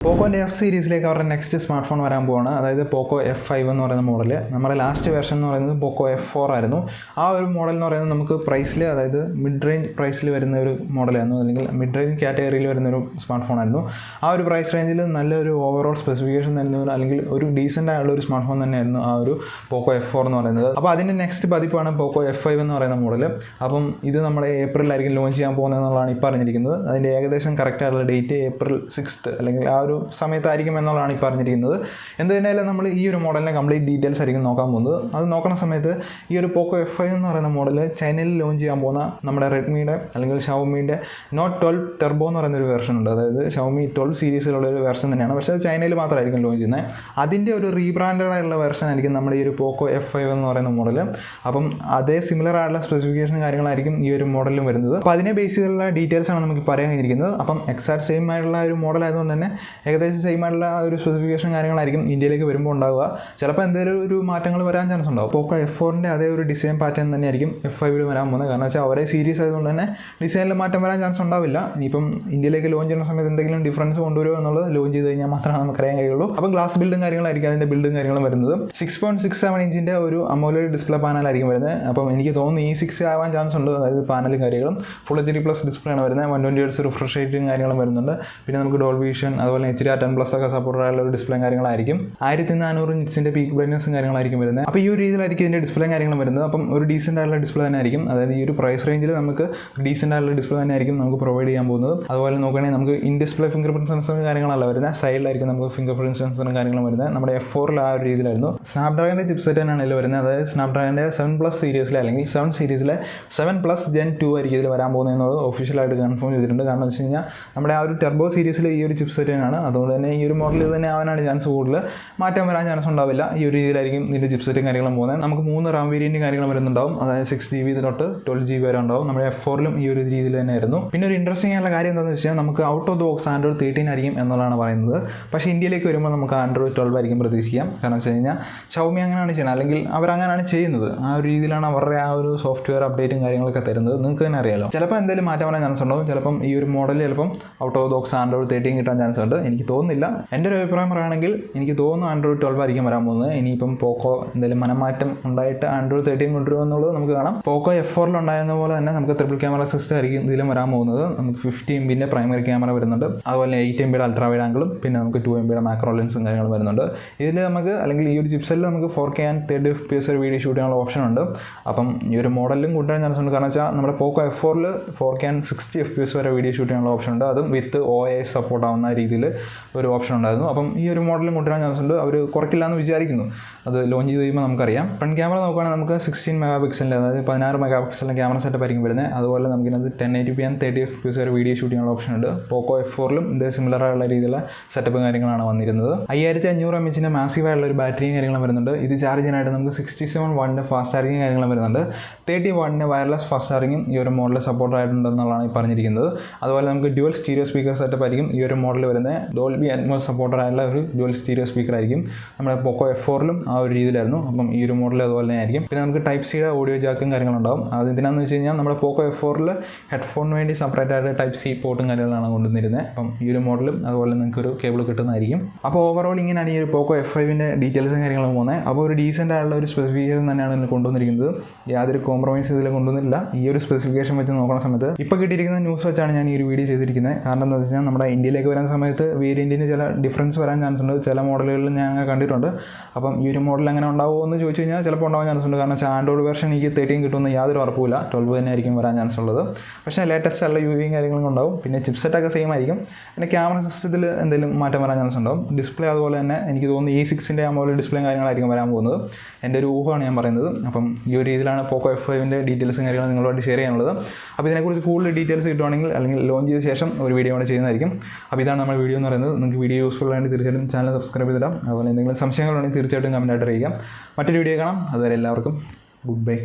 പോക്കോൻ്റെ F സീരീസിലേക്ക് അവരുടെ next smart phone വരാൻ പോവാണ്. അതായത് പോക്കോ F5 എന്ന് പറയുന്ന മോഡൽ. നമ്മുടെ ലാസ്റ്റ് വെർഷൻ എന്ന് പറയുന്നത് പോക്കോ F4 ആയിരുന്നു. ആ ഒരു മോഡൽ എന്ന് പറയുന്നത് നമുക്ക് പ്രൈസിൽ, അതായത് മിഡ് റേഞ്ച് പ്രൈസിൽ വരുന്ന ഒരു മോഡലായിരുന്നു, അല്ലെങ്കിൽ മിഡ് റേഞ്ച് കാറ്റഗറിയിൽ വരുന്ന ഒരു സ്മാർട്ട് ഫോൺ ആയിരുന്നു. ആ ഒരു പ്രൈസ് റേഞ്ചിൽ നല്ലൊരു ഓവറോൾ സ്പെസിഫിക്കേഷൻ തരുന്ന, അല്ലെങ്കിൽ ഒരു ഡീസൻ്റ് ആയുള്ള ഒരു സ്മാർട്ട് ഫോൺ തന്നെയായിരുന്നു ആ ഒരു പോക്കോ F4 എന്ന് പറയുന്നത്. അപ്പോൾ അതിൻ്റെ നെക്സ്റ്റ് പതിപ്പാണ് പോക്കോ F5 എന്ന് പറയുന്ന മോഡൽ. അപ്പം ഇത് നമ്മൾ ഏപ്രിലായിരിക്കും ലോഞ്ച് ചെയ്യാൻ പോകുന്നത് എന്നുള്ളതാണ് ഇപ്പോൾ അറിഞ്ഞിരിക്കുന്നത്. അതിൻ്റെ ഏകദേശം കറക്റ്റ് ആയിട്ടുള്ള ഡേറ്റ് April 6th അല്ലെങ്കിൽ ആ ഒരു സമയത്തായിരിക്കും എന്നുള്ളതാണ് ഈ പറഞ്ഞിരിക്കുന്നത്. എന്ത് തന്നെയാലും നമ്മൾ ഈ ഒരു മോഡലിനെ കംപ്ലീറ്റ് ഡീറ്റെയിൽസ് ആയിരിക്കും നോക്കാൻ പോകുന്നത്. അത് നോക്കുന്ന സമയത്ത് ഈ ഒരു പോക്കോ F5 എന്ന് പറയുന്ന മോഡൽ ചൈനയിൽ ലോഞ്ച് ചെയ്യാൻ പോകുന്ന നമ്മുടെ റെഡ്മിയുടെ അല്ലെങ്കിൽ ഷവോമിയുടെ നോട്ട് 12 ടെർബോ എന്ന് പറയുന്നൊരു വെർഷൻ ഉണ്ട്. അതായത് ഷവോമി 12 സീരീസിലുള്ള ഒരു വെർഷൻ തന്നെയാണ്, പക്ഷേ അത് ചൈനയിൽ മാത്രമായിരിക്കും ലോഞ്ച് ചെയ്യുന്നത്. അതിൻ്റെ ഒരു റീബ്രാൻഡഡ് ആയിട്ടുള്ള വെർഷൻ ആയിരിക്കും നമ്മുടെ ഈ ഒരു പോക്കോ F5 എന്ന് പറയുന്ന മോഡൽ. അപ്പം അതേ സിമിലർ ആയിട്ടുള്ള സ്പെസിഫിക്കേഷൻ കാര്യങ്ങളായിരിക്കും ഈ ഒരു മോഡലിലും വരുന്നത്. അപ്പോൾ അതിനെ ബേസ് ചെയ്തുള്ള ഡീറ്റെയിൽസ് ആണ് നമുക്ക് പറയാൻ കഴിഞ്ഞിരിക്കുന്നത്. അപ്പം എക്സാക്ട് സെയിം ആയിട്ടുള്ള ഒരു മോഡൽ ആയതുകൊണ്ട് തന്നെ ഏകദേശം സെയിം ആയിട്ടുള്ള ഒരു സ്പെസിഫിക്കേഷൻ കാര്യങ്ങളായിരിക്കും ഇന്ത്യയിലേക്ക് വരുമ്പോൾ ഉണ്ടാവുക. ചിലപ്പോൾ എന്തെങ്കിലും ഒരു മാറ്റങ്ങൾ വരാൻ ചാൻസ് ഉണ്ടാവും. പോക്കോ F4ൻ്റെ അതേ ഒരു ഡിസൈൻ പാറ്റേൺ തന്നെയായിരിക്കും F5ൽ വരാൻ പോകുന്നത്. കാരണം വെച്ചാൽ ഒരേ സീരീസ് ആയതുകൊണ്ട് തന്നെ ഡിസൈനിൽ മാറ്റം വരാൻ ചാൻസ് ഉണ്ടാവില്ല. ഇനിയിപ്പം ഇന്ത്യയിലേക്ക് ലോഞ്ച് ചെയ്യുന്ന സമയത്ത് എന്തെങ്കിലും ഡിഫറൻസ് കൊണ്ടുവരുമോ എന്നുള്ളത് ലോഞ്ച് ചെയ്ത് കഴിഞ്ഞാൽ മാത്രമേ നമുക്കറിയാൻ കഴിയുള്ളൂ. അപ്പോൾ ഗ്ലാസ് ബിൽഡും കാര്യങ്ങളായിരിക്കും അതിൻ്റെ ബിൽഡും കാര്യങ്ങളും വരുന്നത്. 6.67 ഇഞ്ചിൻ്റെ ഒരു അമോലെഡ് ഡിസ്പ്ലേ പാനലായിരിക്കും വരുന്നത്. അപ്പം എനിക്ക് തോന്നുന്നു E6 ആവാൻ ചാൻസ് ഉണ്ട്. അതായത് പാനലും കാര്യങ്ങളും ഫുൾ HD+ ഡിസ്പ്ലേ ആണ് വരുന്നത്. 120 Hz റിഫ്രഷ് റേറ്റും കാര്യങ്ങളും വരുന്നുണ്ട്. പിന്നെ നമുക്ക് ഡോൾബി വിഷൻ അതുപോലെ HDR10+ ഒക്കെ സപ്പോർട്ട് ആയുള്ള ഒരു ഡിസ്പ്ലേ കാര്യങ്ങളായിരിക്കും. 1400 നിറ്റ്സിൻ്റെ പീക്ക് ബ്രൈറ്റ്നസും കാര്യങ്ങളായിരിക്കും വരുന്നത്. അപ്പോൾ ഈ ഒരു രീതിയിലായിരിക്കും ഇതിൻ്റെ ഡിസ്പ്ലേ കാര്യങ്ങളും വരുന്നത്. അപ്പം ഒരു ഡീസൻ്റ് ആയിട്ടുള്ള ഡിസ്പ്ലേ തന്നെ ആയിരിക്കും. അതായത് ഈ ഒരു പ്രൈസ് റേഞ്ചിൽ നമുക്ക് ഡീസൻ്റ് ആയിട്ടുള്ള ഡിസ്പ്ലേ തന്നെ ആയിരിക്കും നമുക്ക് പ്രൊവൈഡ് ചെയ്യാൻ പോകുന്നത്. അതുപോലെ നോക്കുകയാണെങ്കിൽ നമുക്ക് ഇൻ ഡിസ്പ്ലേ ഫിംഗർ പ്രിൻറ്റ് സെൻസറും കാര്യങ്ങളല്ല വരുന്നത്. സൈഡിലായിരിക്കും നമുക്ക് ഫിംഗർ പ്രിൻറ്റ് സെൻസറും കാര്യങ്ങളും വരുന്നത്. നമ്മുടെ F4ൽ ആ ഒരു രീതിയിലായിരുന്നു. സ്നാപ്ഡ്രാഗണിൻ്റെ ചിപ്സെറ്റ് തന്നെയാണ് ഇതിൽ വരുന്നത്. അതായത് സ്നാപ്ഡ്രാഗണിൻ്റെ 7+ സീരീസിലെ അല്ലെങ്കിൽ 7 സീരീസിലെ 7+ Gen 2 ആയിരിക്കും ഇതിൽ വരാൻ പോകുന്നത് എന്നുള്ളത് ഒഫീഷ്യലായിട്ട് കൺഫേം ചെയ്തിട്ടുണ്ട്. കാരണം വെച്ച് കഴിഞ്ഞാൽ നമ്മുടെ ആ ഒരു ടെർബോ സീരീസിൽ ഈ ഒരു ചിപ്സെറ്റ് തന്നെയാണ്. അതുകൊണ്ട് തന്നെ ഈ ഒരു മോഡൽ തന്നെ ആവാനാണ് ചാൻസ് കൂടുതൽ. മാറ്റം വരാൻ ചാൻസ് ഉണ്ടാവില്ല. ഈ ഒരു രീതിയിലായിരിക്കും ഇതിൻ്റെ ചിപ്സെറ്റും കാര്യങ്ങളും പോകുന്നത്. നമുക്ക് 3 RAM വേരിയൻറ്റും കാര്യങ്ങളും വരുന്നുണ്ടാവും. അതായത് 6GB തൊട്ട് 12GB വരെ ഉണ്ടാവും. നമ്മുടെ F4ലും ഈ ഒരു രീതിയിൽ തന്നെ ആയിരുന്നു. പിന്നെ ഒരു ഇൻട്രസ്റ്റിംഗ് ആയിട്ടുള്ള കാര്യം എന്താണെന്ന് വെച്ചാൽ നമുക്ക് out of the box Android 13 ആയിരിക്കും എന്നുള്ളതാണ് പറയുന്നത്. പക്ഷേ ഇന്ത്യയിലേക്ക് വരുമ്പോൾ നമുക്ക് Android 12 ആയിരിക്കും പ്രതീക്ഷിക്കാം. കാരണം വെച്ച് കഴിഞ്ഞാൽ ഷവോമി അങ്ങനെയാണ് ചെയ്യുന്നത്, അല്ലെങ്കിൽ അവരങ്ങനെയാണ് ചെയ്യുന്നത്. ആ ഒരു രീതിയിലാണ് അവരുടെ ആ ഒരു സോഫ്റ്റ്വെയർ അപ്ഡേറ്റും കാര്യങ്ങളൊക്കെ തരുന്നത്. നിങ്ങൾക്ക് തന്നെ അറിയാലോ. ചിലപ്പോൾ എന്തെങ്കിലും മാറ്റം വരാൻ ചാൻസ് ഉണ്ടാവും. ചിലപ്പം ഈ ഒരു മോഡൽ ചിലപ്പം out of the box Android 13 കിട്ടാൻ ചാൻസ് ഉണ്ട്. എനിക്ക് തോന്നുന്നില്ല. എൻ്റെ ഒരു അഭിപ്രായം പറയുകയാണെങ്കിൽ എനിക്ക് തോന്നുന്നു Android 12 ആയിരിക്കും വരാൻ പോകുന്നത്. ഇനിയിപ്പം പോക്കോ എന്തെങ്കിലും മനമാറ്റം ഉണ്ടായിട്ട് Android 13 കൊണ്ടുവരുമോ എന്നുള്ളത് നമുക്ക് കാണാം. പോക്കോ F4ൽ ഉണ്ടായിരുന്ന പോലെ തന്നെ നമുക്ക് ട്രിപ്പിൾ ക്യാമറ സിസ്റ്റം ആയിരിക്കും ഇതിലും വരാൻ പോകുന്നത്. നമുക്ക് 50 MB പ്രൈമറി ക്യാമറ വരുന്നുണ്ട്. അതുപോലെ 8 MB അൾട്രാ വൈഡ് ആംഗിളും പിന്നെ നമുക്ക് 2 MB മാക്രോ ലെൻസും കാര്യങ്ങളും വരുന്നുണ്ട്. ഇതിൽ നമുക്ക് അല്ലെങ്കിൽ ഈ ഒരു ചിപ്സെറ്റിൽ നമുക്ക് 4K and 30 FPS video shoot ചെയ്യാനുള്ള ഓപ്ഷൻ ഉണ്ട്. അപ്പം ഈ ഒരു മോഡലിലും കൊണ്ടുവരാൻ ചാൻസ് ഉണ്ട്. കാരണം വെച്ചാൽ നമ്മുടെ പോക്കോ F4ൽ 4K ആൻഡ് 60 FPS വരെ വീഡിയോ ഷൂട്ട് ചെയ്യാനുള്ള ഓപ്ഷൻ ഉണ്ട്. അതും വിത്ത് OIS സപ്പോർട്ട് ആവുന്ന രീതിയിൽ ഒരു ഓപ്ഷൻ ഉണ്ടായിരുന്നു. അപ്പം ഈ ഒരു മോഡലും കൊണ്ടുവരാൻ ചാൻസ് ഉണ്ട്. അവർ കുറയ്ക്കില്ല എന്ന് വിചാരിക്കുന്നു. അത് ലോഞ്ച് ചെയ്ത് കഴിയുമ്പോൾ നമുക്കറിയാം. ഫ്രണ്ട് ക്യാമറ നോക്കുകയാണെങ്കിൽ നമുക്ക് 16 MP, അതായത് 16 MP ക്യാമറ സെറ്റപ്പ് ആയിരിക്കും വരുന്നത്. അതുപോലെ നമുക്കിനകത്ത് 1080p ആൻഡ് 30 FPS വരെ വീഡിയോ ഷൂട്ട് ചെയ്യാനുള്ള ഓപ്ഷൻ ഉണ്ട്. പോക്കോ F4ലും ഇതേ സിമിലർ ആയുള്ള രീതിയിലുള്ള സെറ്റപ്പും കാര്യങ്ങളാണ് വന്നിരുന്നത്. 5500 mAh മാസീവ് ആയിട്ടുള്ള ഒരു ബാറ്ററിയും കാര്യങ്ങളും വരുന്നുണ്ട്. ഇത് ചാർജ് ചെയ്യാനായിട്ട് നമുക്ക് 67 W ഫാസ്റ്റ് ചാർജിങ് കാര്യങ്ങളും വരുന്നുണ്ട്. 30 W വയർലെസ് ഫാസ്റ്റ് ചാർജിങ്ങും ഈ ഒരു മോഡൽ സപ്പോർട്ട് ആയിട്ടുണ്ടെന്നുള്ളതാണ് ഈ പറഞ്ഞിരിക്കുന്നത്. അതുപോലെ നമുക്ക് ഡ്യുവൽ സ്റ്റീരിയോ സ്പീക്കർ സെറ്റപ്പ് ആയിരിക്കും ഈ ഒരു മോഡൽ വരുന്നത്. ഡോൾബി അറ്റ്മോസ് സപ്പോർട്ടഡ് ആയിട്ടുള്ള ഒരു ഡ്യുവൽ സ്റ്റീരിയോ സ്പീക്കർ ആയിരിക്കും. നമ്മുടെ പോക്കോ F4ലും ആ ഒരു രീതിയിലായിരുന്നു. അപ്പം ഈ ഒരു മോഡൽ അതുപോലെ തന്നെ ആയിരിക്കും. പിന്നെ നമുക്ക് ടൈപ്പ് സിയുടെ ഓഡിയോ ജാക്കും കാര്യങ്ങളുണ്ടാവും. അത് എന്തിനാണെന്ന് വെച്ച് കഴിഞ്ഞാൽ നമ്മുടെ പോക്കോ F4ൽ ഹെഡ്ഫോണിന് വേണ്ടി സെപ്പറേറ്റ് ആയിട്ട് ടൈപ്പ് സി പോർട്ടും കാര്യങ്ങളാണ് കൊണ്ടുവന്നിരുന്നത്. അപ്പം ഈ ഒരു മോഡലും അതുപോലെ നിങ്ങൾക്ക് ഒരു കേബിൾ കിട്ടുന്നതായിരിക്കും. അപ്പോൾ ഓവറോൾ ഇങ്ങനെയാണ് ഈ ഒരു പോക്കോ F5ൻ്റെ ഡീറ്റെയിൽസും കാര്യങ്ങളും പോകുന്നത്. അപ്പോൾ ഒരു ഡീസൻ്റ് ആയിട്ടുള്ള ഒരു സ്പെസിഫിക്കേഷൻ തന്നെയാണ് ഇതിൽ കൊണ്ടുവന്നിരിക്കുന്നത്. യാതൊരു കോംപ്രമൈസ് ഇതിൽ കൊണ്ടുവന്നില്ല. ഈ ഒരു സ്പെസിഫിക്കേഷൻ വെച്ച് നോക്കുന്ന സമയത്ത് ഇപ്പോൾ കിട്ടിയിരിക്കുന്ന ന്യൂസ് വെച്ചാണ് ഞാൻ ഈ ഒരു വീഡിയോ ചെയ്തിരിക്കുന്നത്. കാരണം എന്താ വെച്ച് കഴിഞ്ഞാൽ നമ്മുടെ ഇന്ത്യയിലേക്ക് വരുന്ന സമയത്ത് വേരിയൻറ്റിന് ചില ഡിഫറൻസ് വരാൻ ചാൻസ് ഉണ്ട്. ചില മോഡലുകളിൽ ഞാൻ കണ്ടിട്ടുണ്ട്. അപ്പം ഈ ഒരു മോഡൽ അങ്ങനെ ഉണ്ടാവുമോ എന്ന് ചോദിച്ചു കഴിഞ്ഞാൽ ചിലപ്പോൾ ഉണ്ടാവാൻ ചാൻസ് ഉണ്ട്. കാരണം വെച്ചാൽ Android വെർഷൻ എനിക്ക് 13 കിട്ടുമെന്ന് യാതൊരു ഉറപ്പില്ല. 12 തന്നെ ആയിരിക്കും വരാൻ ചാൻസ് ഉള്ളത്. പക്ഷേ ലേറ്റസ്റ്റ് ആയിട്ടുള്ള UVയും കാര്യങ്ങളും ഉണ്ടാവും. പിന്നെ ചിപ്സെറ്റൊക്കെ സെയിം ആയിരിക്കും. പിന്നെ ക്യാമറ സിസ്റ്റത്തിൽ എന്തെങ്കിലും മാറ്റം വരാൻ ചാൻസ് ഉണ്ടാവും. ഡിസ്പ്ലേ അതുപോലെ തന്നെ എനിക്ക് തോന്നുന്നു E6ൻ്റെ അമോലെഡ് ഡിസ്പ്ലേ കാര്യങ്ങളായിരിക്കും വരാൻ പോകുന്നത്. എൻ്റെ ഒരു ഊഹമാണ് ഞാൻ പറയുന്നത്. അപ്പം ഈ ഒരു രീതിയിലാണ് പോക്കോ F5ൻ്റെ ഡീറ്റെയിൽസും കാര്യങ്ങളും നിങ്ങളോട് ഷെയർ ചെയ്യാനുള്ളത്. അപ്പോൾ ഇതിനെക്കുറിച്ച് കൂടുതൽ ഡീറ്റെയിൽസ് കിട്ടുവാണെങ്കിൽ അല്ലെങ്കിൽ ലോഞ്ച് ചെയ്ത ശേഷം ഒരു വീഡിയോ കൂടെ ചെയ്യുന്നതായിരിക്കും. അപ്പോൾ ഇതാണ് നമ്മുടെ വീഡിയോ എന്ന് പറയുന്നത്. നിങ്ങൾക്ക് വീഡിയോ യൂസ്ഫുൾ ആണെങ്കിൽ തീർച്ചയായിട്ടും ചാനൽ സബ്സ്ക്രൈബ് ചെയ്തിടാം. അതുപോലെ എന്തെങ്കിലും സംശയങ്ങളുണ്ടെങ്കിൽ തീർച്ചയായിട്ടും കമൻറ്റായിട്ട് അറിയിക്കാം. മറ്റൊരു വീഡിയോ കാണാം. അതുവരെ എല്ലാവർക്കും ഗുഡ് ബൈ.